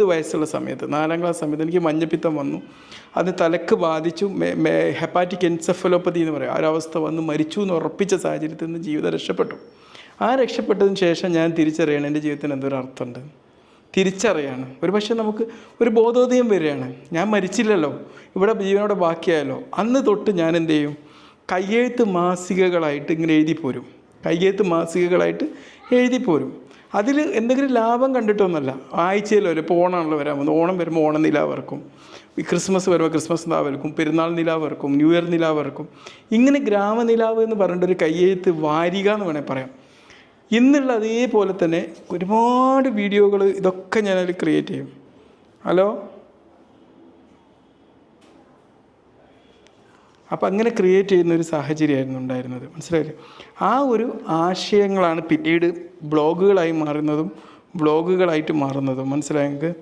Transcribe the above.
വയസ്സുള്ള സമയത്ത് 4ാം ക്ലാസ് സമയത്ത് എനിക്ക് മഞ്ഞപ്പിത്തം വന്നു. അത് തലക്ക് ബാധിച്ചു. ഹെപ്പാറ്റിക് എൻസെഫലോപ്പതി എന്ന് പറയും. ആ ഒരവസ്ഥ വന്ന് മരിച്ചു എന്ന് ഉറപ്പിച്ച സാഹചര്യത്തിൽ നിന്ന് ജീവിതം രക്ഷപ്പെട്ടു. ആ രക്ഷപ്പെട്ടതിന് ശേഷം ഞാൻ തിരിച്ചറിയണം എൻ്റെ ജീവിതത്തിന് എന്തൊരു അർത്ഥമുണ്ട്. തിരിച്ചറിയാണ്. ഒരു പക്ഷേ നമുക്ക് ഒരു ബോധോദയം വരികയാണ്. ഞാൻ മരിച്ചില്ലല്ലോ, ഇവിടെ ജീവനോടെ ബാക്കിയായല്ലോ. അന്ന് തൊട്ട് ഞാൻ എന്ത് ചെയ്യും, കയ്യെഴുത്ത് മാസികകളായിട്ട് ഇങ്ങനെ എഴുതിപ്പോരും. കയ്യെഴുത്ത് മാസികകളായിട്ട് എഴുതിപ്പോരും. അതിൽ എന്തെങ്കിലും ലാഭം കണ്ടിട്ടൊന്നുമല്ല. ആഴ്ചയിലോ ഇപ്പോൾ ഓണമാണല്ലോ വരാൻ പോകുന്നത്. ഓണം വരുമ്പോൾ ഓണം നിലാവർക്കും, ക്രിസ്മസ് വരുമ്പോൾ ക്രിസ്മസ് നിലാവർക്കും, പെരുന്നാൾ നിലാവർക്കും, ന്യൂ ഇയർ നിലാവർക്കും. ഇങ്ങനെ ഗ്രാമനിലാവ് എന്ന് പറഞ്ഞിട്ടൊരു കയ്യെഴുത്ത് വാരിക എന്ന് വേണേൽ പറയാം. ഇന്നുള്ള അതേപോലെ തന്നെ ഒരുപാട് വീഡിയോകൾ ഇതൊക്കെ ഞാനതിൽ ക്രിയേറ്റ് ചെയ്യും. ഹലോ, അപ്പം അങ്ങനെ ക്രിയേറ്റ് ചെയ്യുന്നൊരു സാഹചര്യമായിരുന്നു ഉണ്ടായിരുന്നത്. മനസ്സിലായില്ലേ? ആ ഒരു ആശയങ്ങളാണ് പിന്നീട് ബ്ലോഗുകളായി മാറുന്നതും ബ്ലോഗുകളായിട്ട് മാറുന്നതും. മനസ്സിലായെങ്കിൽ